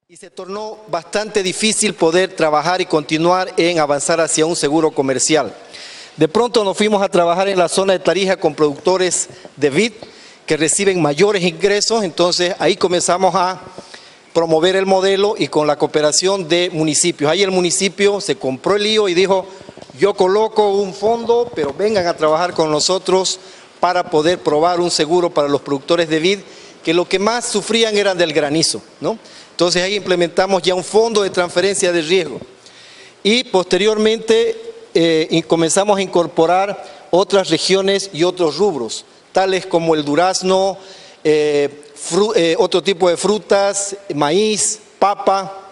Y se tornó bastante difícil poder trabajar y continuar en avanzar hacia un seguro comercial. De pronto nos fuimos a trabajar en la zona de Tarija con productores de vid que reciben mayores ingresos, entonces ahí comenzamos a promover el modelo y con la cooperación de municipios. Ahí el municipio se compró el lío y dijo, yo coloco un fondo, pero vengan a trabajar con nosotros para poder probar un seguro para los productores de vid, que lo que más sufrían eran del granizo, ¿no? Entonces ahí implementamos ya un fondo de transferencia de riesgo y posteriormente comenzamos a incorporar otras regiones y otros rubros, tales como el durazno, otro tipo de frutas, maíz, papa,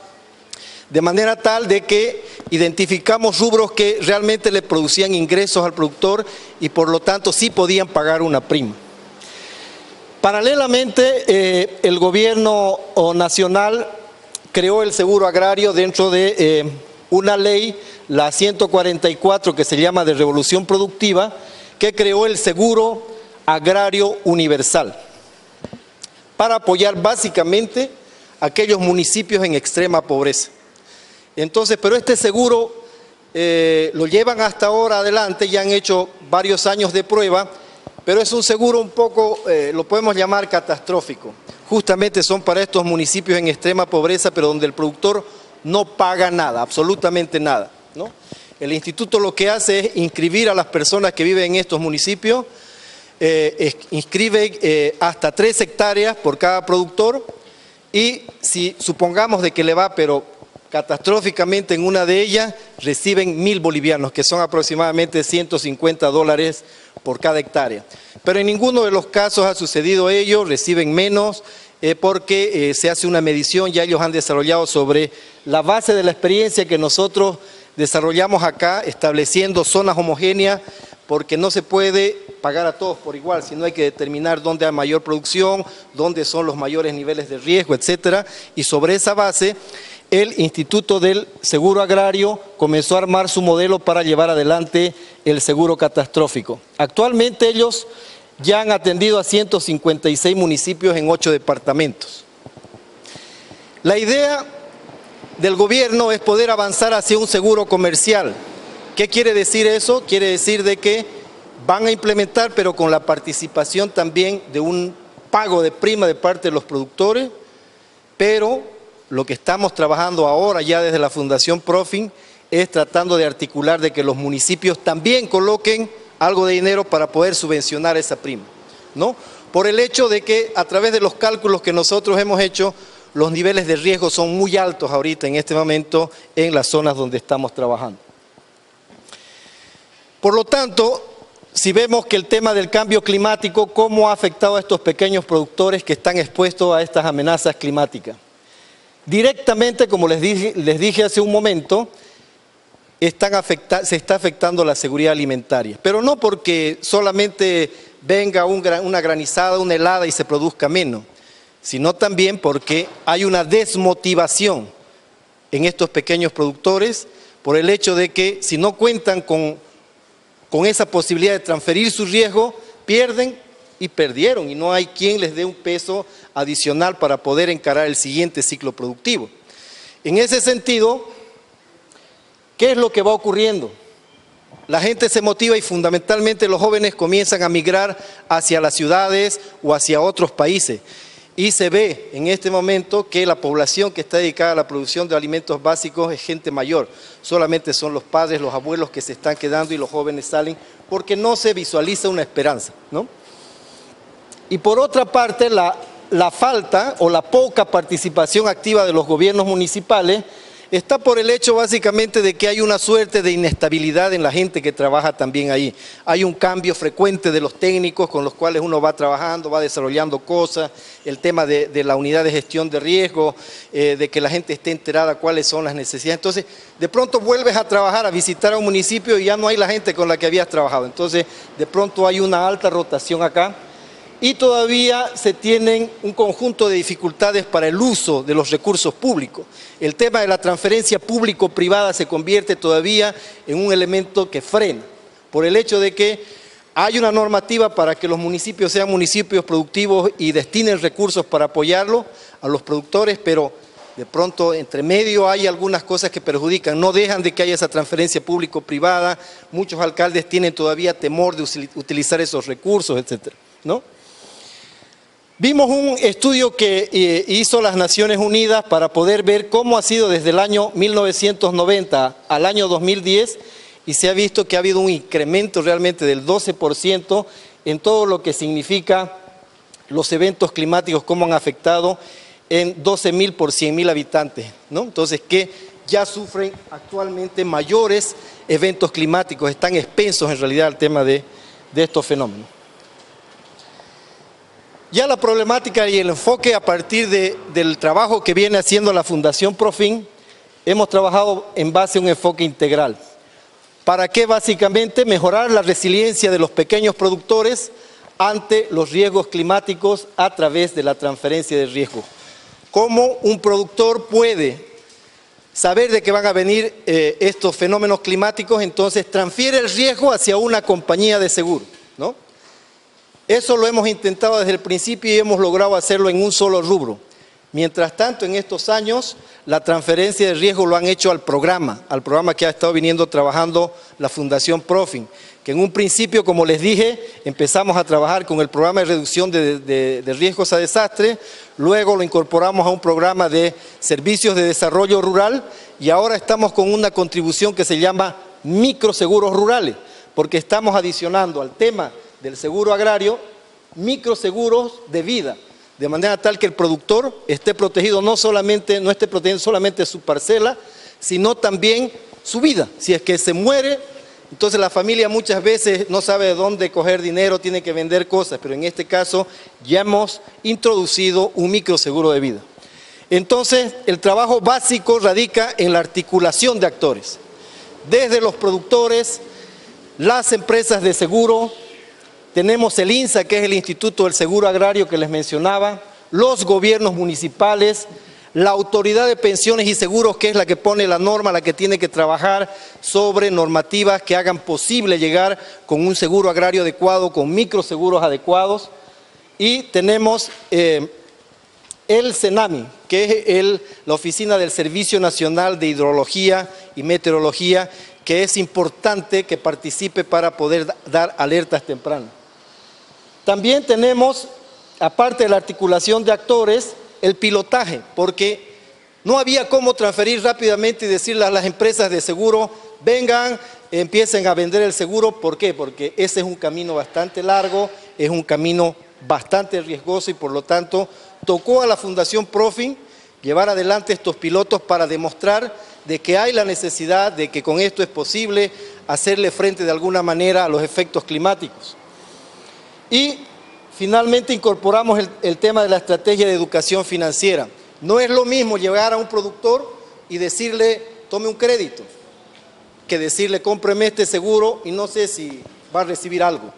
de manera tal de que identificamos rubros que realmente le producían ingresos al productor y por lo tanto sí podían pagar una prima. Paralelamente, el gobierno nacional creó el seguro agrario dentro de una ley, la 144, que se llama de Revolución Productiva, que creó el seguro agrario universal para apoyar básicamente a aquellos municipios en extrema pobreza. Entonces, pero este seguro lo llevan hasta ahora adelante, ya han hecho varios años de prueba, pero es un seguro un poco, lo podemos llamar catastrófico. Justamente son para estos municipios en extrema pobreza, pero donde el productor no paga nada, absolutamente nada, ¿no? El instituto lo que hace es inscribir a las personas que viven en estos municipios, inscribe hasta 3 hectáreas por cada productor y si supongamos de que le va, pero catastróficamente en una de ellas, reciben 1.000 bolivianos, que son aproximadamente $150 por cada hectárea. Pero en ninguno de los casos ha sucedido ello, reciben menos porque se hace una medición, ya ellos han desarrollado sobre la base de la experiencia que nosotros desarrollamos acá, estableciendo zonas homogéneas, porque no se puede pagar a todos por igual, sino hay que determinar dónde hay mayor producción, dónde son los mayores niveles de riesgo, etcétera, y sobre esa base el Instituto del Seguro Agrario comenzó a armar su modelo para llevar adelante el seguro catastrófico. Actualmente ellos ya han atendido a 156 municipios en 8 departamentos. La idea del gobierno es poder avanzar hacia un seguro comercial. ¿Qué quiere decir eso? Quiere decir de que van a implementar, pero con la participación también de un pago de prima de parte de los productores, pero lo que estamos trabajando ahora ya desde la Fundación Profin es tratando de articular de que los municipios también coloquen algo de dinero para poder subvencionar esa prima, ¿no? Por el hecho de que a través de los cálculos que nosotros hemos hecho, los niveles de riesgo son muy altos ahorita en este momento en las zonas donde estamos trabajando. Por lo tanto, si vemos que el tema del cambio climático, ¿cómo ha afectado a estos pequeños productores que están expuestos a estas amenazas climáticas? Directamente, como les dije hace un momento, se está afectando la seguridad alimentaria, pero no porque solamente venga una granizada, una helada y se produzca menos, sino también porque hay una desmotivación en estos pequeños productores por el hecho de que si no cuentan con esa posibilidad de transferir su riesgo, pierden y perdieron y no hay quien les dé un peso adicional para poder encarar el siguiente ciclo productivo. En ese sentido, ¿qué es lo que va ocurriendo? La gente se motiva y fundamentalmente los jóvenes comienzan a migrar hacia las ciudades o hacia otros países y se ve en este momento que la población que está dedicada a la producción de alimentos básicos es gente mayor, solamente son los padres, los abuelos que se están quedando y los jóvenes salen porque no se visualiza una esperanza, ¿no? Y por otra parte, la falta o la poca participación activa de los gobiernos municipales está por el hecho básicamente de que hay una suerte de inestabilidad en la gente que trabaja también ahí. Hay un cambio frecuente de los técnicos con los cuales uno va trabajando, va desarrollando cosas, el tema de la unidad de gestión de riesgo, de que la gente esté enterada cuáles son las necesidades. Entonces, de pronto vuelves a trabajar, a visitar a un municipio y ya no hay la gente con la que habías trabajado. Entonces, de pronto hay una alta rotación acá. Y todavía se tienen un conjunto de dificultades para el uso de los recursos públicos. El tema de la transferencia público-privada se convierte todavía en un elemento que frena, por el hecho de que hay una normativa para que los municipios sean municipios productivos y destinen recursos para apoyarlo a los productores, pero De pronto, entre medio hay algunas cosas que perjudican, no dejan de que haya esa transferencia público-privada, muchos alcaldes tienen todavía temor de utilizar esos recursos, etcétera, ¿no? Vimos un estudio que hizo las Naciones Unidas para poder ver cómo ha sido desde el año 1990 al año 2010 y se ha visto que ha habido un incremento realmente del 12% en todo lo que significa los eventos climáticos, cómo han afectado en 12.000 por 100.000 habitantes, ¿no? Entonces, que ya sufren actualmente mayores eventos climáticos, están expensos en realidad al tema de estos fenómenos. Ya la problemática y el enfoque a partir del trabajo que viene haciendo la Fundación Profin, hemos trabajado en base a un enfoque integral. ¿Para qué? Básicamente mejorar la resiliencia de los pequeños productores ante los riesgos climáticos a través de la transferencia de riesgo. ¿Cómo un productor puede saber de que van a venir estos fenómenos climáticos? Entonces transfiere el riesgo hacia una compañía de seguro, ¿no? Eso lo hemos intentado desde el principio y hemos logrado hacerlo en un solo rubro. Mientras tanto, en estos años, la transferencia de riesgo lo han hecho al programa que ha estado viniendo trabajando la Fundación Profin, que en un principio, como les dije, empezamos a trabajar con el programa de reducción de riesgos a desastres, luego lo incorporamos a un programa de servicios de desarrollo rural y ahora estamos con una contribución que se llama microseguros rurales, porque estamos adicionando al tema del seguro agrario microseguros de vida, de manera tal que el productor esté protegido no esté protegiendo solamente su parcela, sino también su vida. Si es que se muere, entonces la familia muchas veces no sabe de dónde coger dinero, tiene que vender cosas, pero en este caso ya hemos introducido un microseguro de vida. Entonces, el trabajo básico radica en la articulación de actores, desde los productores, las empresas de seguro. Tenemos el INSA, que es el Instituto del Seguro Agrario que les mencionaba, los gobiernos municipales, la Autoridad de Pensiones y Seguros, que es la que pone la norma, la que tiene que trabajar sobre normativas que hagan posible llegar con un seguro agrario adecuado, con microseguros adecuados. Y tenemos el CENAMI, que es la Oficina del Servicio Nacional de Hidrología y Meteorología, que es importante que participe para poder dar alertas tempranas. También tenemos, aparte de la articulación de actores, el pilotaje, porque no había cómo transferir rápidamente y decirle a las empresas de seguro, vengan, empiecen a vender el seguro. ¿Por qué? Porque ese es un camino bastante largo, es un camino bastante riesgoso y por lo tanto tocó a la Fundación Profin llevar adelante estos pilotos para demostrar de que hay la necesidad de que con esto es posible hacerle frente de alguna manera a los efectos climáticos. Y finalmente incorporamos el tema de la estrategia de educación financiera. No es lo mismo llegar a un productor y decirle, tome un crédito, que decirle, cómpreme este seguro y no sé si va a recibir algo.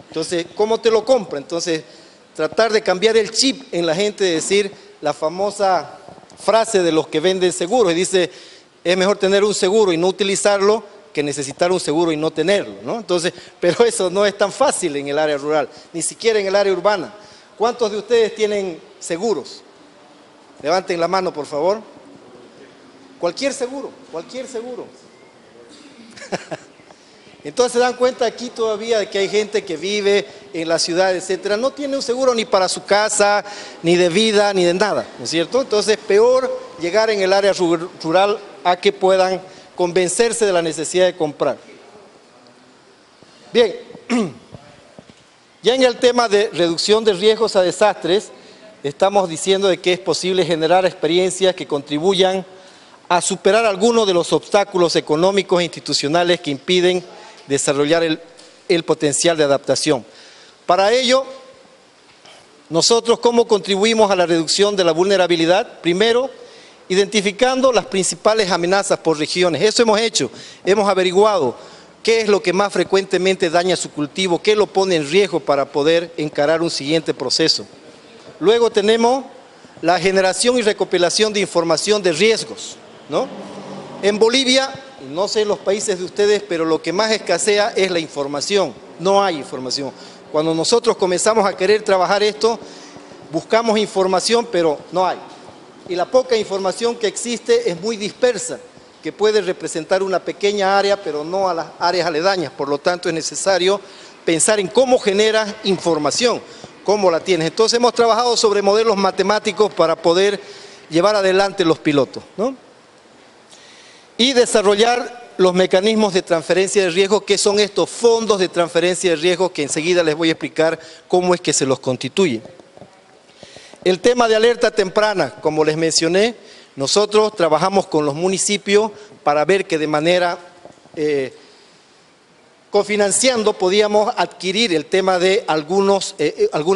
Entonces, ¿cómo te lo compra? Entonces, tratar de cambiar el chip en la gente, de decir la famosa frase de los que venden seguros, y dice, es mejor tener un seguro y no utilizarlo que necesitar un seguro y no tenerlo, ¿no? Entonces, pero eso no es tan fácil en el área rural, ni siquiera en el área urbana. ¿Cuántos de ustedes tienen seguros? Levanten la mano, por favor. Cualquier seguro, cualquier seguro. Entonces se dan cuenta aquí todavía de que hay gente que vive en la ciudad, etcétera, no tiene un seguro ni para su casa, ni de vida, ni de nada, ¿no es cierto? Entonces, peor llegar en el área rural a que puedan convencerse de la necesidad de comprar. Bien, ya en el tema de reducción de riesgos a desastres, estamos diciendo de que es posible generar experiencias que contribuyan a superar algunos de los obstáculos económicos e institucionales que impiden desarrollar el potencial de adaptación. Para ello, nosotros, ¿cómo contribuimos a la reducción de la vulnerabilidad? Primero, identificando las principales amenazas por regiones. Eso hemos hecho, hemos averiguado qué es lo que más frecuentemente daña su cultivo, qué lo pone en riesgo para poder encarar un siguiente proceso. Luego tenemos la generación y recopilación de información de riesgos, ¿no? En Bolivia, no sé en los países de ustedes, pero lo que más escasea es la información, no hay información. Cuando nosotros comenzamos a querer trabajar esto, buscamos información, pero no hay. y la poca información que existe es muy dispersa, que puede representar una pequeña área, pero no a las áreas aledañas. Por lo tanto, es necesario pensar en cómo generas información, cómo la tienes. Entonces, hemos trabajado sobre modelos matemáticos para poder llevar adelante los pilotos, ¿no? Y desarrollar los mecanismos de transferencia de riesgo, que son estos fondos de transferencia de riesgo, que enseguida les voy a explicar cómo es que se los constituye. El tema de alerta temprana, como les mencioné, nosotros trabajamos con los municipios para ver que de manera cofinanciando podíamos adquirir el tema de algunas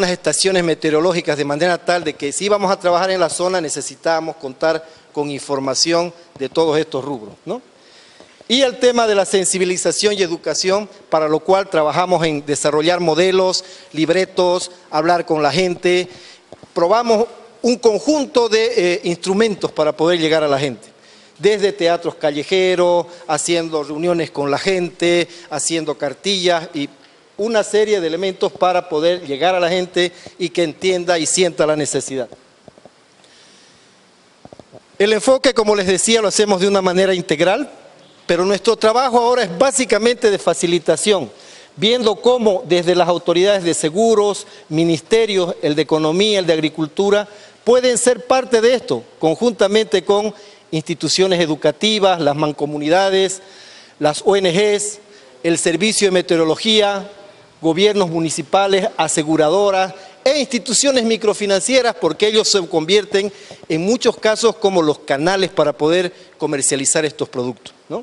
estaciones meteorológicas, de manera tal de que si íbamos a trabajar en la zona necesitábamos contar con información de todos estos rubros, ¿no? Y el tema de la sensibilización y educación, para lo cual trabajamos en desarrollar modelos, libretos, hablar con la gente. Probamos un conjunto de instrumentos para poder llegar a la gente. Desde teatros callejeros, haciendo reuniones con la gente, haciendo cartillas y una serie de elementos para poder llegar a la gente y que entienda y sienta la necesidad. El enfoque, como les decía, lo hacemos de una manera integral, pero nuestro trabajo ahora es básicamente de facilitación, viendo cómo desde las autoridades de seguros, ministerios, el de economía, el de agricultura, pueden ser parte de esto, conjuntamente con instituciones educativas, las mancomunidades, las ONGs, el servicio de meteorología, gobiernos municipales, aseguradoras e instituciones microfinancieras, porque ellos se convierten en muchos casos como los canales para poder comercializar estos productos, ¿no?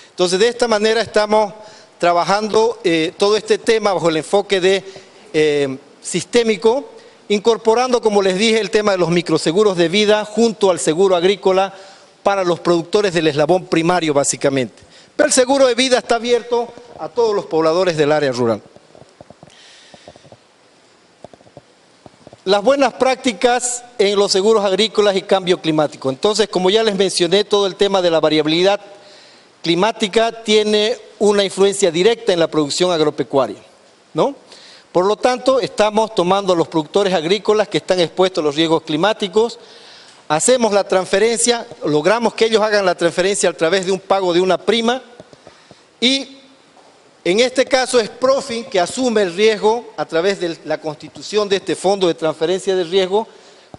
Entonces, de esta manera estamos trabajando todo este tema bajo el enfoque de sistémico, incorporando, como les dije, el tema de los microseguros de vida junto al seguro agrícola para los productores del eslabón primario, básicamente. Pero el seguro de vida está abierto a todos los pobladores del área rural. Las buenas prácticas en los seguros agrícolas y cambio climático. Entonces, como ya les mencioné, todo el tema de la variabilidad climática tiene una influencia directa en la producción agropecuaria, ¿no? Por lo tanto, estamos tomando a los productores agrícolas que están expuestos a los riesgos climáticos, hacemos la transferencia, logramos que ellos hagan la transferencia a través de un pago de una prima y en este caso es Profin que asume el riesgo a través de la constitución de este fondo de transferencia de riesgo,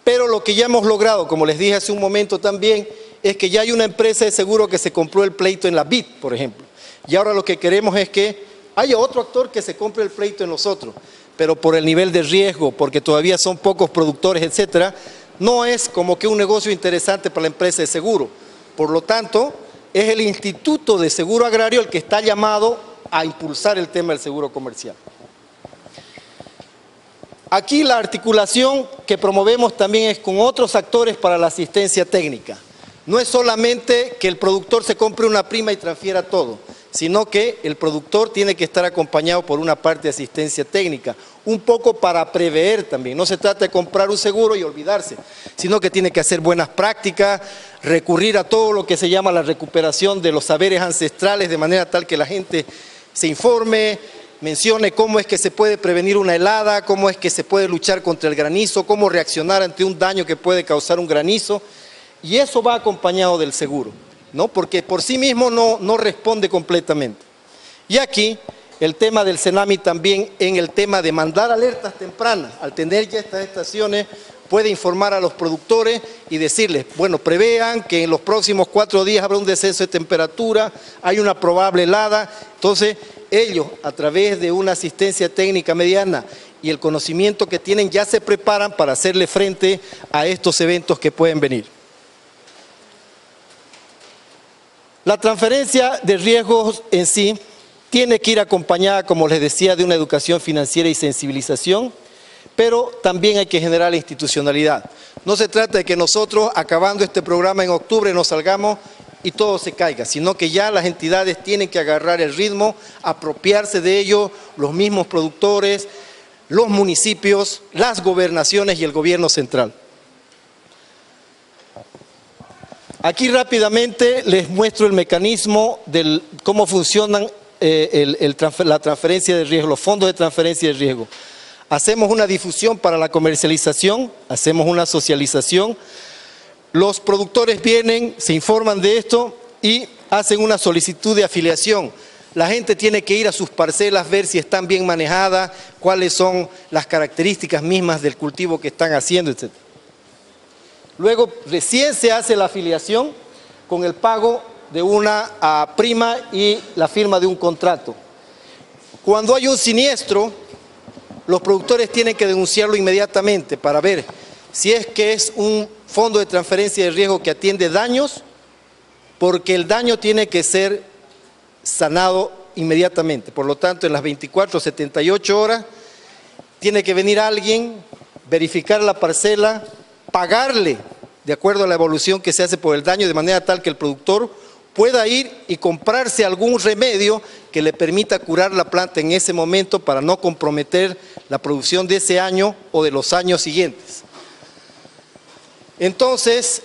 pero lo que ya hemos logrado, como les dije hace un momento también, es que ya hay una empresa de seguro que se compró el pleito en la BID, por ejemplo. Y ahora lo que queremos es que haya otro actor que se compre el pleito en nosotros, pero por el nivel de riesgo, porque todavía son pocos productores, etcétera, no es como que un negocio interesante para la empresa de seguro. Por lo tanto, es el Instituto de Seguro Agrario el que está llamado a impulsar el tema del seguro comercial. Aquí la articulación que promovemos también es con otros actores para la asistencia técnica. No es solamente que el productor se compre una prima y transfiera todo, sino que el productor tiene que estar acompañado por una parte de asistencia técnica, un poco para prever también. No se trata de comprar un seguro y olvidarse, sino que tiene que hacer buenas prácticas, recurrir a todo lo que se llama la recuperación de los saberes ancestrales, de manera tal que la gente se informe, mencione cómo es que se puede prevenir una helada, cómo es que se puede luchar contra el granizo, cómo reaccionar ante un daño que puede causar un granizo, y eso va acompañado del seguro, ¿no? Porque por sí mismo no responde completamente. Y aquí el tema del CENAMI también en el tema de mandar alertas tempranas, al tener ya estas estaciones, puede informar a los productores y decirles, bueno, prevean que en los próximos 4 días habrá un descenso de temperatura, hay una probable helada. Entonces, ellos, a través de una asistencia técnica mediana y el conocimiento que tienen, ya se preparan para hacerle frente a estos eventos que pueden venir. La transferencia de riesgos en sí tiene que ir acompañada, como les decía, de una educación financiera y sensibilización, pero también hay que generar la institucionalidad. No se trata de que nosotros, acabando este programa en octubre, nos salgamos y todo se caiga, sino que ya las entidades tienen que agarrar el ritmo, apropiarse de ello, los mismos productores, los municipios, las gobernaciones y el gobierno central. Aquí rápidamente les muestro el mecanismo de cómo funcionan la transferencia de riesgo, los fondos de transferencia de riesgo. Hacemos una difusión para la comercialización, hacemos una socialización. los productores vienen, se informan de esto y hacen una solicitud de afiliación. La gente tiene que ir a sus parcelas, ver si están bien manejadas, cuáles son las características mismas del cultivo que están haciendo, etc. Luego, recién se hace la afiliación con el pago de una prima y la firma de un contrato. Cuando hay un siniestro, los productores tienen que denunciarlo inmediatamente para ver si es que es un fondo de transferencia de riesgo que atiende daños, porque el daño tiene que ser sanado inmediatamente. Por lo tanto, en las 24 o 78 horas tiene que venir alguien, verificar la parcela, pagarle de acuerdo a la evolución que se hace por el daño, de manera tal que el productor pueda ir y comprarse algún remedio que le permita curar la planta en ese momento para no comprometer la producción de ese año o de los años siguientes. Entonces,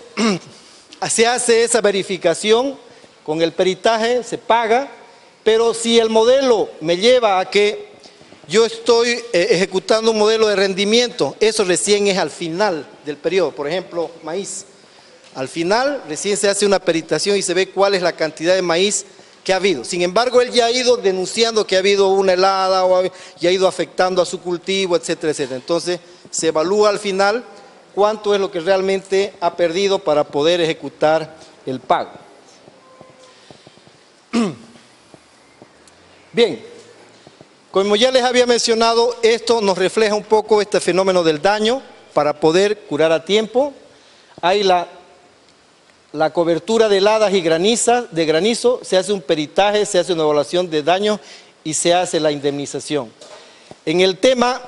se hace esa verificación, con el peritaje se paga, pero si el modelo me lleva a que yo estoy ejecutando un modelo de rendimiento, eso recién es al final del periodo. Por ejemplo, maíz. Al final recién se hace una peritación y se ve cuál es la cantidad de maíz que ha habido. Sin embargo, él ya ha ido denunciando que ha habido una helada y ha ido afectando a su cultivo, etcétera, etcétera. Entonces, se evalúa al final cuánto es lo que realmente ha perdido para poder ejecutar el pago. Bien, como ya les había mencionado, esto nos refleja un poco este fenómeno del daño para poder curar a tiempo. Hay la cobertura de heladas y de granizo, se hace un peritaje, se hace una evaluación de daño y se hace la indemnización. En el tema,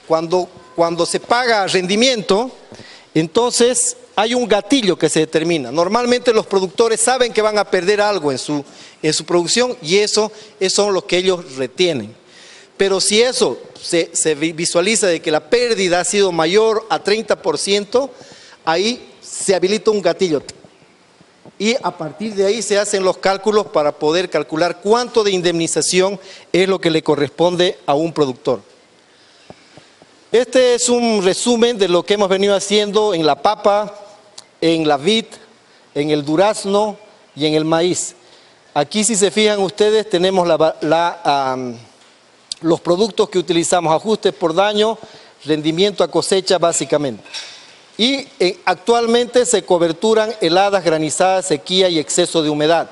cuando se paga rendimiento, entonces hay un gatillo que se determina. Normalmente los productores saben que van a perder algo en su producción y eso son los que ellos retienen. Pero si eso se visualiza de que la pérdida ha sido mayor a 30%, ahí se habilita un gatillo. Y a partir de ahí se hacen los cálculos para poder calcular cuánto de indemnización es lo que le corresponde a un productor. Este es un resumen de lo que hemos venido haciendo en la papa, en la vid, en el durazno y en el maíz. Aquí, si se fijan ustedes, tenemos los productos que utilizamos: ajustes por daño, rendimiento a cosecha básicamente. Y actualmente se coberturan heladas, granizadas, sequía y exceso de humedad.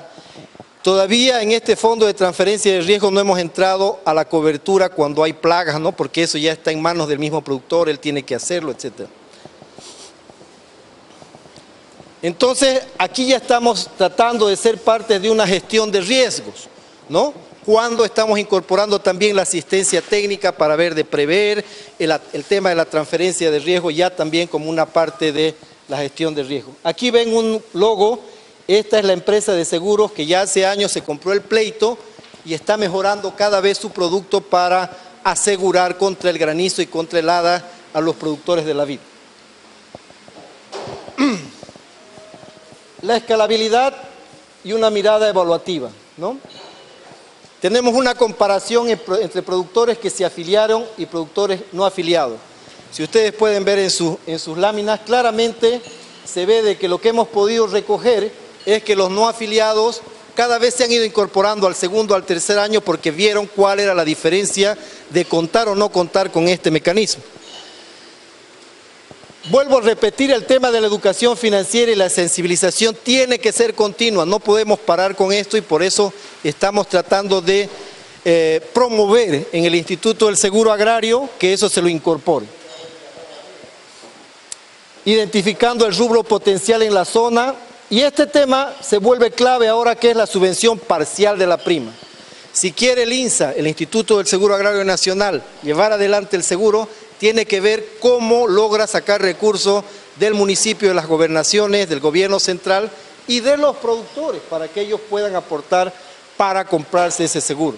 Todavía en este fondo de transferencia de riesgo no hemos entrado a la cobertura cuando hay plagas, ¿no? Porque eso ya está en manos del mismo productor, él tiene que hacerlo, etc. Entonces, aquí ya estamos tratando de ser parte de una gestión de riesgos, ¿no? Cuando estamos incorporando también la asistencia técnica para ver de prever el tema de la transferencia de riesgo ya también como una parte de la gestión de riesgo. Aquí ven un logo, esta es la empresa de seguros que ya hace años se compró el pleito y está mejorando cada vez su producto para asegurar contra el granizo y contra helada a los productores de la vid. La escalabilidad y una mirada evaluativa, ¿no? Tenemos una comparación entre productores que se afiliaron y productores no afiliados. Si ustedes pueden ver en sus láminas, claramente se ve de que lo que hemos podido recoger es que los no afiliados cada vez se han ido incorporando al segundo, al tercer año porque vieron cuál era la diferencia de contar o no contar con este mecanismo. Vuelvo a repetir, el tema de la educación financiera y la sensibilización tiene que ser continua, no podemos parar con esto y por eso estamos tratando de promover en el Instituto del Seguro Agrario que eso se lo incorpore. Identificando el rubro potencial en la zona, y este tema se vuelve clave ahora que es la subvención parcial de la prima. Si quiere el INSA, el Instituto del Seguro Agrario Nacional, llevar adelante el seguro, tiene que ver cómo logra sacar recursos del municipio, de las gobernaciones, del gobierno central y de los productores para que ellos puedan aportar para comprarse ese seguro.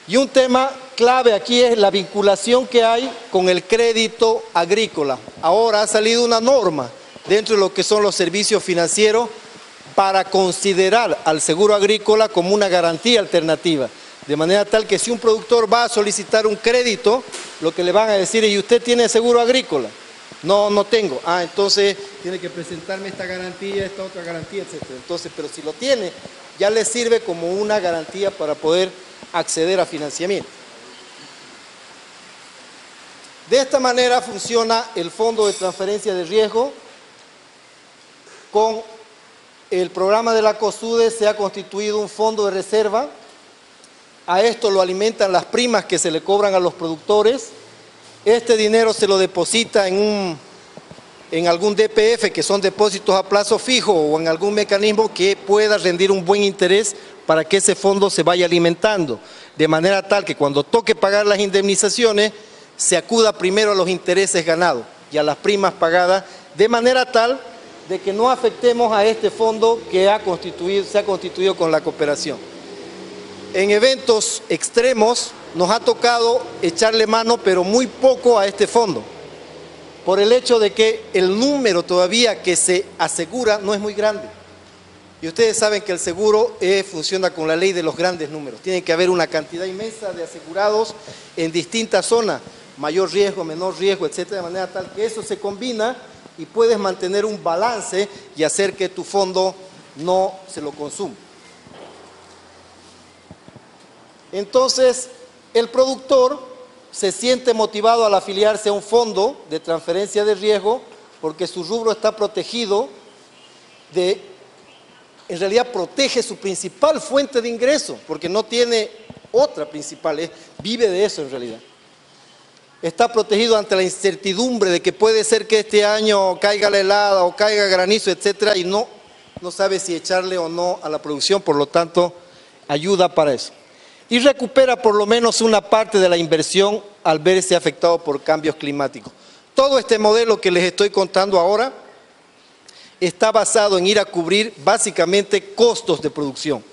Y un tema clave aquí es la vinculación que hay con el crédito agrícola. Ahora ha salido una norma dentro de lo que son los servicios financieros para considerar al seguro agrícola como una garantía alternativa. De manera tal que si un productor va a solicitar un crédito, lo que le van a decir es: ¿y usted tiene seguro agrícola? No, no tengo. Ah, entonces tiene que presentarme esta garantía, esta otra garantía, etcétera. Entonces, pero si lo tiene, ya le sirve como una garantía para poder acceder a financiamiento. De esta manera funciona el Fondo de Transferencia de Riesgo. Con el programa de la COSUDE se ha constituido un fondo de reserva. A esto lo alimentan las primas que se le cobran a los productores. Este dinero se lo deposita en algún DPF, que son depósitos a plazo fijo, o en algún mecanismo que pueda rendir un buen interés para que ese fondo se vaya alimentando, de manera tal que cuando toque pagar las indemnizaciones, se acuda primero a los intereses ganados y a las primas pagadas, de manera tal de que no afectemos a este fondo que se ha constituido con la cooperación. En eventos extremos nos ha tocado echarle mano, pero muy poco a este fondo, por el hecho de que el número todavía que se asegura no es muy grande. Y ustedes saben que el seguro funciona con la ley de los grandes números. Tiene que haber una cantidad inmensa de asegurados en distintas zonas, mayor riesgo, menor riesgo, etcétera, de manera tal que eso se combina y puedes mantener un balance y hacer que tu fondo no se lo consuma. Entonces, el productor se siente motivado al afiliarse a un fondo de transferencia de riesgo porque su rubro está protegido en realidad protege su principal fuente de ingreso, porque no tiene otra principal, vive de eso en realidad. Está protegido ante la incertidumbre de que puede ser que este año caiga la helada o caiga granizo, etcétera, y no sabe si echarle o no a la producción, por lo tanto, ayuda para eso. Y recupera por lo menos una parte de la inversión al verse afectado por cambios climáticos. Todo este modelo que les estoy contando ahora está basado en ir a cubrir básicamente costos de producción,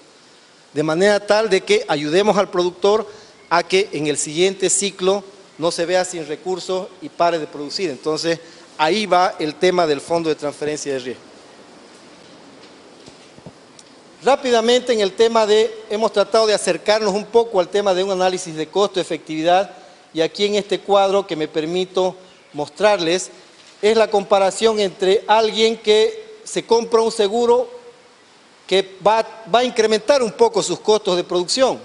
de manera tal de que ayudemos al productor a que en el siguiente ciclo no se vea sin recursos y pare de producir. Entonces, ahí va el tema del Fondo de Transferencia de Riesgo. Rápidamente en el tema hemos tratado de acercarnos un poco al tema de un análisis de costo-efectividad, y aquí en este cuadro que me permito mostrarles es la comparación entre alguien que se compra un seguro que va a incrementar un poco sus costos de producción,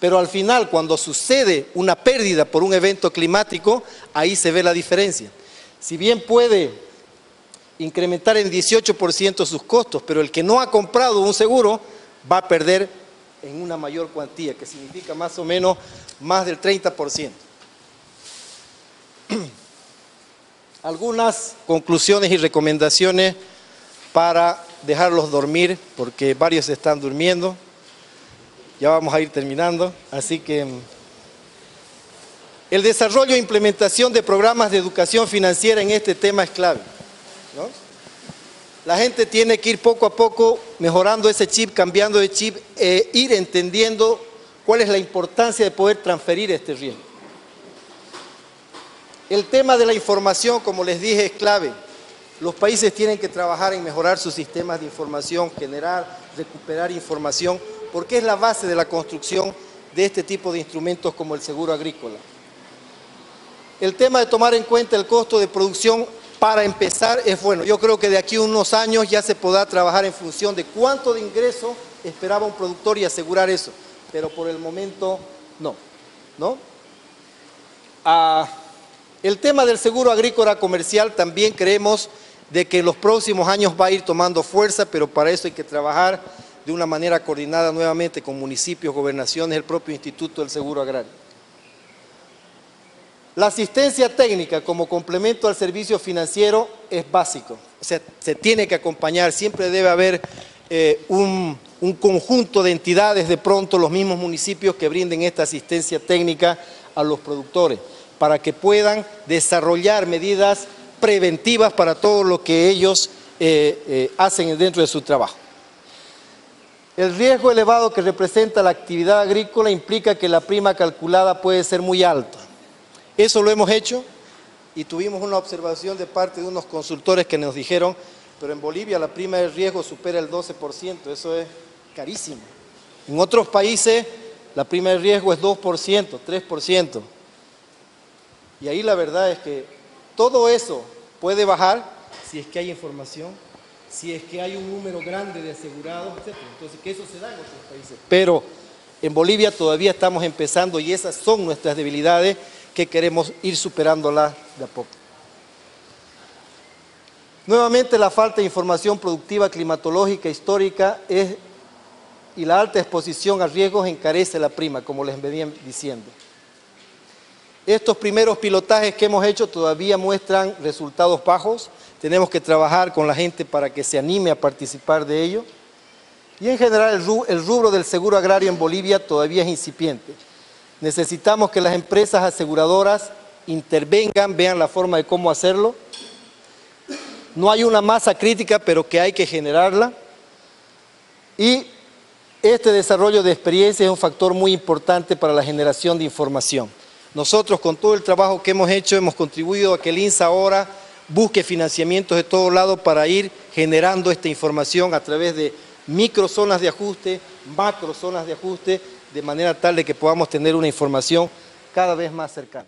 pero al final cuando sucede una pérdida por un evento climático, ahí se ve la diferencia. Si bien puede incrementar en 18% sus costos, pero el que no ha comprado un seguro va a perder en una mayor cuantía, que significa más o menos más del 30%. Algunas conclusiones y recomendaciones para dejarlos dormir, porque varios están durmiendo. Ya vamos a ir terminando, así que el desarrollo e implementación de programas de educación financiera en este tema es clave, ¿no? La gente tiene que ir poco a poco mejorando ese chip, cambiando de chip, ir entendiendo cuál es la importancia de poder transferir este riesgo. El tema de la información, como les dije, es clave. Los países tienen que trabajar en mejorar sus sistemas de información, generar, recuperar información, porque es la base de la construcción de este tipo de instrumentos como el seguro agrícola. El tema de tomar en cuenta el costo de producción, para empezar, es bueno. Yo creo que de aquí a unos años ya se podrá trabajar en función de cuánto de ingreso esperaba un productor y asegurar eso, pero por el momento no. El tema del seguro agrícola comercial también creemos de que en los próximos años va a ir tomando fuerza, pero para eso hay que trabajar de una manera coordinada nuevamente con municipios, gobernaciones, el propio Instituto del Seguro Agrario. La asistencia técnica como complemento al servicio financiero es básico, o sea, se tiene que acompañar, siempre debe haber un conjunto de entidades, de pronto los mismos municipios que brinden esta asistencia técnica a los productores, para que puedan desarrollar medidas preventivas para todo lo que ellos hacen dentro de su trabajo. El riesgo elevado que representa la actividad agrícola implica que la prima calculada puede ser muy alta. Eso lo hemos hecho y tuvimos una observación de parte de unos consultores que nos dijeron, pero en Bolivia la prima de riesgo supera el 12%, eso es carísimo. En otros países la prima de riesgo es 2%, 3%. Y ahí la verdad es que todo eso Puede bajar si es que hay información, si es que hay un número grande de asegurados, etc. Entonces, que eso se da en otros países. Pero en Bolivia todavía estamos empezando y esas son nuestras debilidades que queremos ir superándolas de a poco. Nuevamente, la falta de información productiva, climatológica, histórica y la alta exposición a riesgos encarece la prima, como les venía diciendo. Estos primeros pilotajes que hemos hecho todavía muestran resultados bajos. Tenemos que trabajar con la gente para que se anime a participar de ello. Y en general el rubro del seguro agrario en Bolivia todavía es incipiente. Necesitamos que las empresas aseguradoras intervengan, vean la forma de cómo hacerlo. No hay una masa crítica, pero que hay que generarla. Y este desarrollo de experiencia es un factor muy importante para la generación de información. Nosotros, con todo el trabajo que hemos hecho, hemos contribuido a que el INSA ahora busque financiamientos de todos lados para ir generando esta información a través de microzonas de ajuste, macrozonas de ajuste, de manera tal de que podamos tener una información cada vez más cercana.